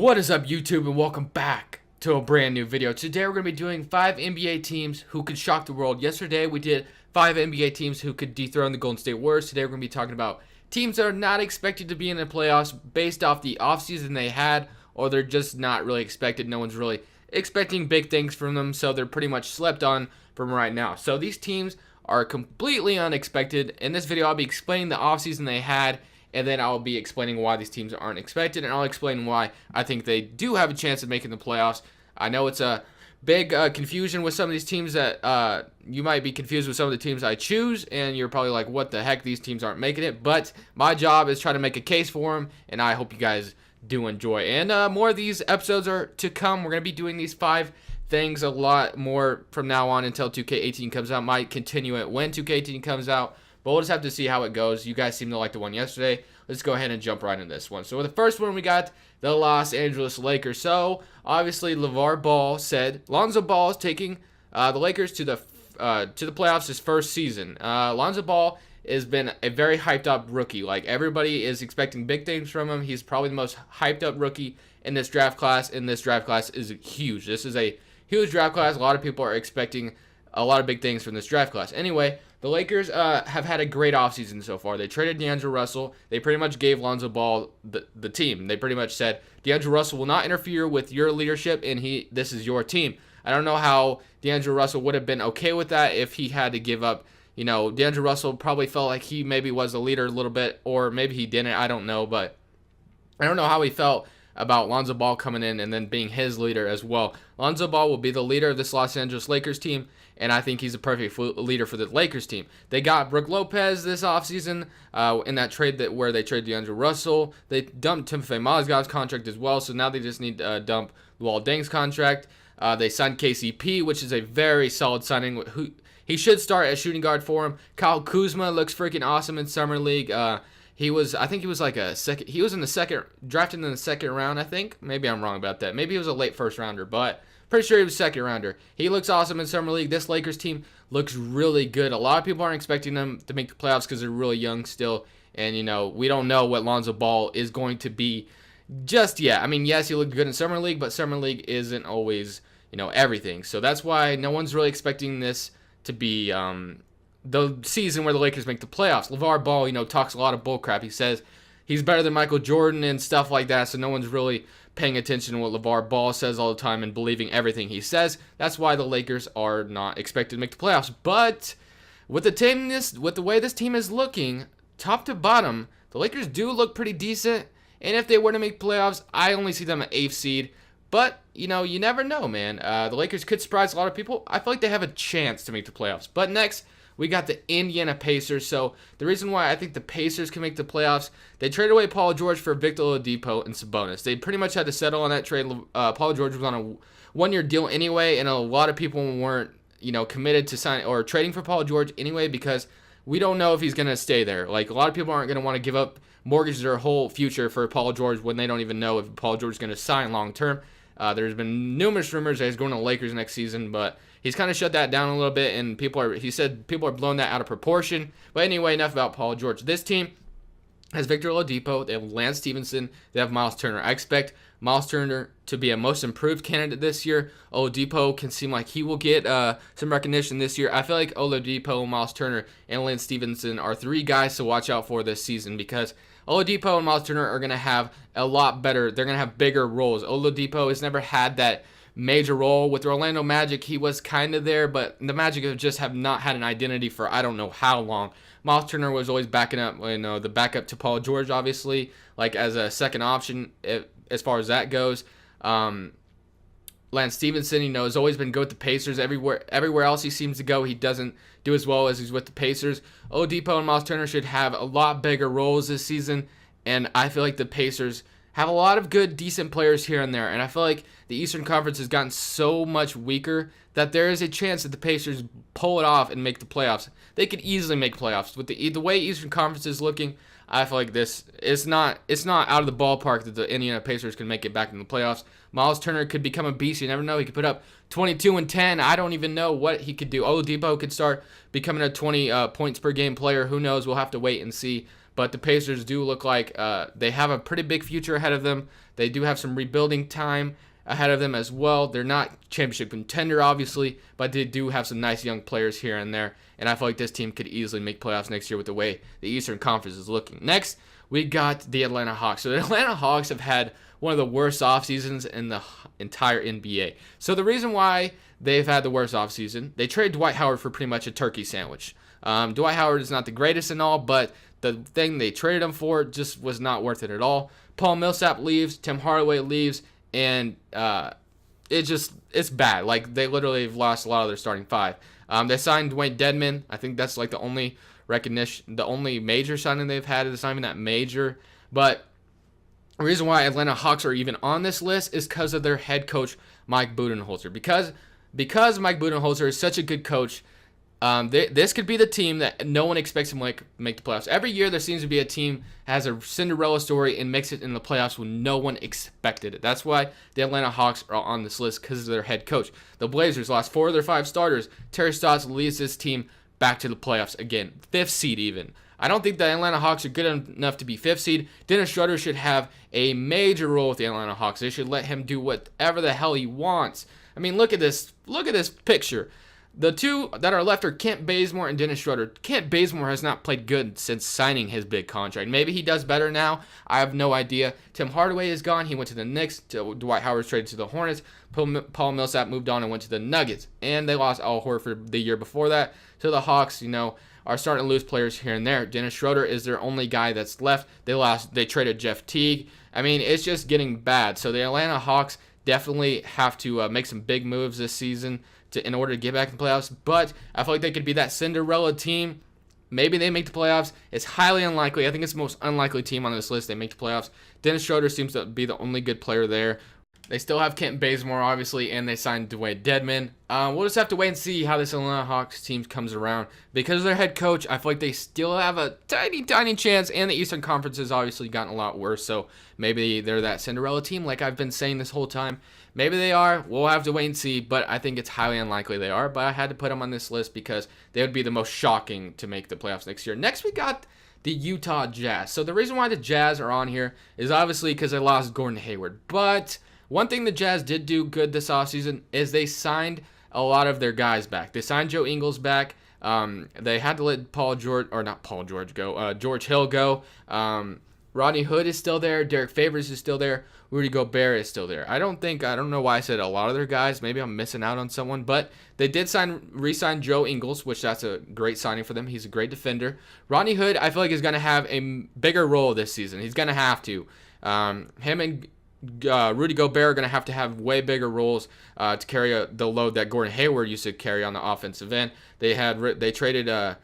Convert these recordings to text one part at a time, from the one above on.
What is up, YouTube, and welcome back to a brand new video. Today we're going to be doing 5 NBA teams who could shock the world. Yesterday we did 5 NBA teams who could dethrone the Golden State Warriors. Today we're going to be talking about teams that are not expected to be in the playoffs based off the offseason they had, or they're just not really expected. No one's really expecting big things from them, so they're pretty much slept on from right now. So these teams are completely unexpected. In this video I'll be explaining the offseason they had, and then I'll be explaining why these teams aren't expected, and I'll explain why I think they do have a chance of making the playoffs. I know it's a big confusion with some of these teams that you might be confused with some of the teams I choose, and you're probably like, what the heck, these teams aren't making it. But my job is trying to make a case for them, and I hope you guys do enjoy. And more of these episodes are to come. We're going to be doing these 5 things a lot more from now on until 2K18 comes out. Might continue it when 2K18 comes out, but we'll just have to see how it goes. You guys seem to like the one yesterday. Let's go ahead and jump right into this one. So with the first one, we got the Los Angeles Lakers. So obviously, LeVar Ball said Lonzo Ball is taking the Lakers to the playoffs his first season. Lonzo Ball has been a very hyped up rookie. Like, everybody is expecting big things from him. He's probably the most hyped up rookie in this draft class, and this draft class is huge. This is a huge draft class. A lot of people are expecting a lot of big things from this draft class. Anyway, the Lakers have had a great offseason so far. They traded D'Angelo Russell. They pretty much gave Lonzo Ball the team. They pretty much said, D'Angelo Russell will not interfere with your leadership, and this is your team. I don't know how D'Angelo Russell would have been okay with that if he had to give up. You know, D'Angelo Russell probably felt like he maybe was a leader a little bit, or maybe he didn't. I don't know, but I don't know how he felt about Lonzo Ball coming in and then being his leader as well. Lonzo Ball will be the leader of this Los Angeles Lakers team, and I think he's a perfect leader for the Lakers team. They got Brook Lopez this offseason in that trade where they traded D'Angelo Russell. They dumped Timofey Mozgov's contract as well, so now they just need to dump Luol Deng's contract. They signed KCP, which is a very solid signing. He should start as shooting guard for him. Kyle Kuzma looks freaking awesome in Summer League. I think he was like a second. He was drafted in the second round, I think. Maybe I'm wrong about that. Maybe he was a late first rounder, but pretty sure he was second rounder. He looks awesome in Summer League. This Lakers team looks really good. A lot of people aren't expecting them to make the playoffs because they're really young still, and we don't know what Lonzo Ball is going to be just yet. I mean, yes, he looked good in Summer League, but Summer League isn't always everything. So that's why no one's really expecting this to be the season where the Lakers make the playoffs. LeVar Ball, talks a lot of bullcrap. He says he's better than Michael Jordan and stuff like that, so no one's really paying attention to what LeVar Ball says all the time and believing everything he says. That's why the Lakers are not expected to make the playoffs. But with the way this team is looking, top to bottom, the Lakers do look pretty decent, and if they were to make playoffs, I only see them at 8th seed. But, you never know, man. The Lakers could surprise a lot of people. I feel like they have a chance to make the playoffs. But next, we got the Indiana Pacers. So the reason why I think the Pacers can make the playoffs, they traded away Paul George for Victor Oladipo and Sabonis. They pretty much had to settle on that trade. Paul George was on a one-year deal anyway, and a lot of people weren't, committed to sign or trading for Paul George anyway, because we don't know if he's going to stay there. Like, a lot of people aren't going to want to give up mortgage their whole future for Paul George when they don't even know if Paul George is going to sign long-term. There's been numerous rumors that he's going to the Lakers next season, but he's kind of shut that down a little bit, and he said people are blowing that out of proportion. But anyway, enough about Paul George. This team has Victor Oladipo, they have Lance Stevenson, they have Miles Turner. I expect Miles Turner to be a most improved candidate this year. Oladipo can seem like he will get some recognition this year. I feel like Oladipo, Miles Turner, and Lance Stevenson are 3 guys to watch out for this season, because Oladipo and Miles Turner are going to have a lot better. They're going to have bigger roles. Oladipo has never had that major role. With Orlando Magic, he was kind of there, but the Magic have not had an identity for I don't know how long. Miles Turner was always backing up, the backup to Paul George, obviously, like as a second option as far as that goes. Lance Stevenson, has always been good with the Pacers. Everywhere else he seems to go, he doesn't do as well as he's with the Pacers. Oladipo and Miles Turner should have a lot bigger roles this season, and I feel like the Pacers have a lot of good, decent players here and there, and I feel like the Eastern Conference has gotten so much weaker that there is a chance that the Pacers pull it off and make the playoffs. They could easily make playoffs. With the way Eastern Conference is looking, I feel like this it's not out of the ballpark that the Indiana Pacers can make it back in the playoffs. Miles Turner could become a beast. You never know. He could put up 22 and 10. I don't even know what he could do. Oladipo could start becoming a 20 points per game player. Who knows? We'll have to wait and see. but the Pacers do look like they have a pretty big future ahead of them. They do have some rebuilding time ahead of them as well. They're not championship contender, obviously, but they do have some nice young players here and there, and I feel like this team could easily make playoffs next year with the way the Eastern Conference is looking. Next, we got the Atlanta Hawks. So the Atlanta Hawks have had one of the worst off seasons in the entire NBA. So the reason why they've had the worst off season, they traded Dwight Howard for pretty much a turkey sandwich. Dwight Howard is not the greatest and all, but the thing they traded him for just was not worth it at all. Paul Millsap leaves, Tim Hardaway leaves, and it's bad. Like, they literally have lost a lot of their starting five. They signed Dwayne Dedmon. I think that's like the only recognition, the only major signing they've had. It's not even that major, but the reason why Atlanta Hawks are even on this list is because of their head coach, Mike Budenholzer. Because Mike Budenholzer is such a good coach, this could be the team that no one expects him to make the playoffs. Every year there seems to be a team that has a Cinderella story and makes it in the playoffs when no one expected it. That's why the Atlanta Hawks are on this list, because of their head coach. The Blazers lost 4 of their 5 starters. Terry Stotts leads this team back to the playoffs again. 5th seed even. I don't think the Atlanta Hawks are good enough to be 5th seed. Dennis Schroeder should have a major role with the Atlanta Hawks. They should let him do whatever the hell he wants. I mean, look at this. Look at this picture. The two that are left are Kent Bazemore and Dennis Schroeder. Kent Bazemore has not played good since signing his big contract. Maybe he does better now. I have no idea. Tim Hardaway is gone. He went to the Knicks. Dwight Howard traded to the Hornets. Paul Millsap moved on and went to the Nuggets. And they lost Al Horford the year before that. So the Hawks, are starting to lose players here and there. Dennis Schroeder is their only guy that's left. They traded Jeff Teague. I mean, it's just getting bad. So the Atlanta Hawks definitely have to make some big moves this season in order to get back in the playoffs. But I feel like they could be that Cinderella team. Maybe they make the playoffs. It's highly unlikely. I think it's the most unlikely team on this list. They make the playoffs. Dennis Schroeder seems to be the only good player there. They still have Kent Bazemore, obviously, and they signed Dwayne Dedmon. We'll just have to wait and see how this Atlanta Hawks team comes around. Because of their head coach, I feel like they still have a tiny, tiny chance, and the Eastern Conference has obviously gotten a lot worse, so maybe they're that Cinderella team like I've been saying this whole time. Maybe they are. We'll have to wait and see, but I think it's highly unlikely they are. But I had to put them on this list because they would be the most shocking to make the playoffs next year. Next, we got the Utah Jazz. So the reason why the Jazz are on here is obviously because they lost Gordon Hayward, but one thing the Jazz did do good this offseason is they signed a lot of their guys back. They signed Joe Ingles back. They had to let George Hill go. Rodney Hood is still there. Derek Favors is still there. Rudy Gobert is still there. I don't know why I said a lot of their guys. Maybe I'm missing out on someone. But they did re-sign Joe Ingles, which that's a great signing for them. He's a great defender. Rodney Hood, I feel like, is going to have a bigger role this season. He's going to have to. Him and Rudy Gobert are going to have way bigger roles to carry the load that Gordon Hayward used to carry on the offensive end. They traded a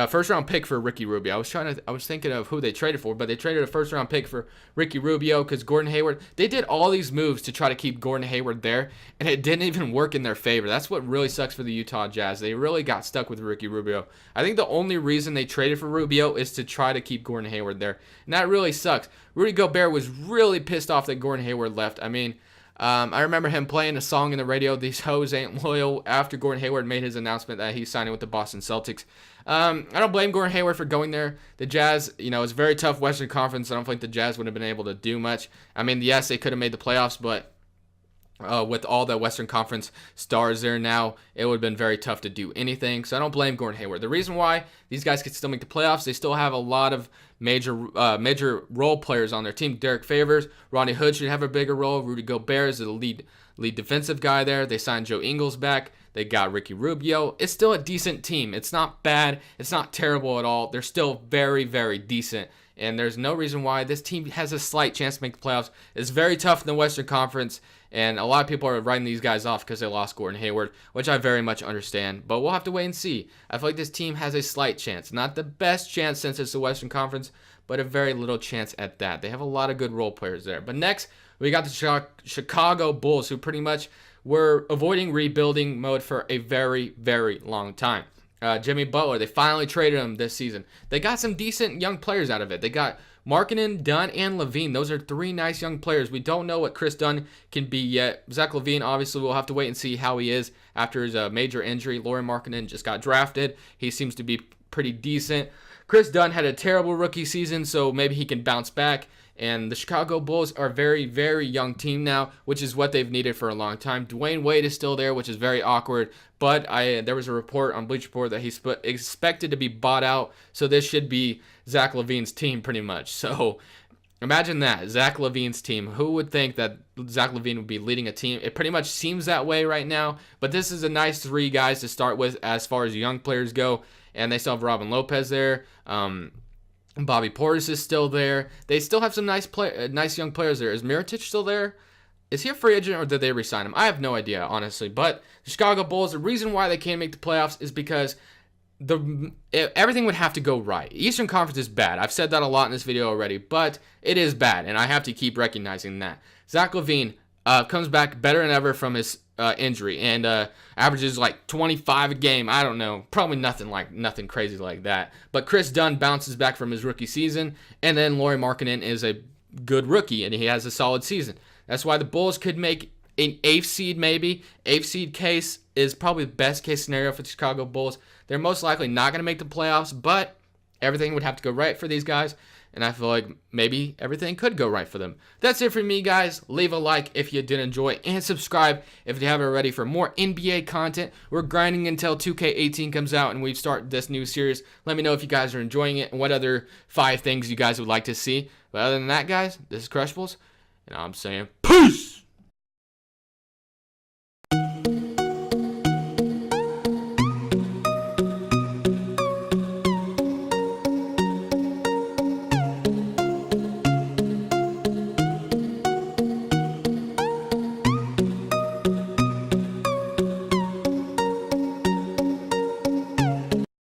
first round pick for Ricky Rubio. I was thinking of who they traded for, but they traded a first round pick for Ricky Rubio because Gordon Hayward. They did all these moves to try to keep Gordon Hayward there, and it didn't even work in their favor. That's what really sucks for the Utah Jazz. They really got stuck with Ricky Rubio. I think the only reason they traded for Rubio is to try to keep Gordon Hayward there, and that really sucks. Rudy Gobert was really pissed off that Gordon Hayward left. I mean, I remember him playing a song in the radio, "These Hoes Ain't Loyal," after Gordon Hayward made his announcement that he's signing with the Boston Celtics. I don't blame Gordon Hayward for going there. The Jazz, it's a very tough Western Conference. I don't think the Jazz would have been able to do much. I mean, yes, they could have made the playoffs, but with all the Western Conference stars there now, it would have been very tough to do anything. So I don't blame Gordon Hayward. The reason why these guys can still make the playoffs, they still have a lot of major role players on their team. Derek Favors, Rodney Hood should have a bigger role. Rudy Gobert is the lead defensive guy there. They signed Joe Ingles back. They got Ricky Rubio. It's still a decent team. It's not bad. It's not terrible at all. They're still very, very decent. And there's no reason why this team has a slight chance to make the playoffs. It's very tough in the Western Conference, and a lot of people are writing these guys off because they lost Gordon Hayward, which I very much understand. But we'll have to wait and see. I feel like this team has a slight chance. Not the best chance since it's the Western Conference, but a very little chance at that. They have a lot of good role players there. But next, we got the Chicago Bulls, who pretty much were avoiding rebuilding mode for a very, very long time. Jimmy Butler, they finally traded him this season. They got some decent young players out of it. They got Markkanen, Dunn, and LaVine. Those are 3 nice young players. We don't know what Chris Dunn can be yet. Zach LaVine, obviously, we'll have to wait and see how he is after his major injury. Lauri Markkanen just got drafted. He seems to be pretty decent. Chris Dunn had a terrible rookie season, so maybe he can bounce back. And the Chicago Bulls are a very, very young team now, which is what they've needed for a long time. Dwayne Wade is still there, which is very awkward. But there was a report on Bleacher Report that he's expected to be bought out. So this should be Zach LaVine's team pretty much. So imagine that, Zach LaVine's team. Who would think that Zach LaVine would be leading a team? It pretty much seems that way right now. But this is a nice 3 guys to start with as far as young players go. And they still have Robin Lopez there. Bobby Portis is still there. They still have some nice young players there. Is Mirotic still there? Is he a free agent or did they re-sign him? I have no idea, honestly. But the Chicago Bulls, the reason why they can't make the playoffs is because everything would have to go right. Eastern Conference is bad. I've said that a lot in this video already, but it is bad, and I have to keep recognizing that. Zach LaVine comes back better than ever from his injury and averages like 25 a game. I don't know, probably nothing crazy like that. But Chris Dunn bounces back from his rookie season, and then Lauri Markkanen is a good rookie and he has a solid season. That's why the Bulls could make an 8th seed maybe. 8th seed case is probably the best case scenario for the Chicago Bulls. They're most likely not going to make the playoffs, but everything would have to go right for these guys. And I feel like maybe everything could go right for them. That's it for me, guys. Leave a like if you did enjoy, and subscribe if you haven't already for more NBA content. We're grinding until 2K18 comes out and we start this new series. Let me know if you guys are enjoying it and what other 5 things you guys would like to see. But other than that, guys, this is Crushables, and I'm saying peace!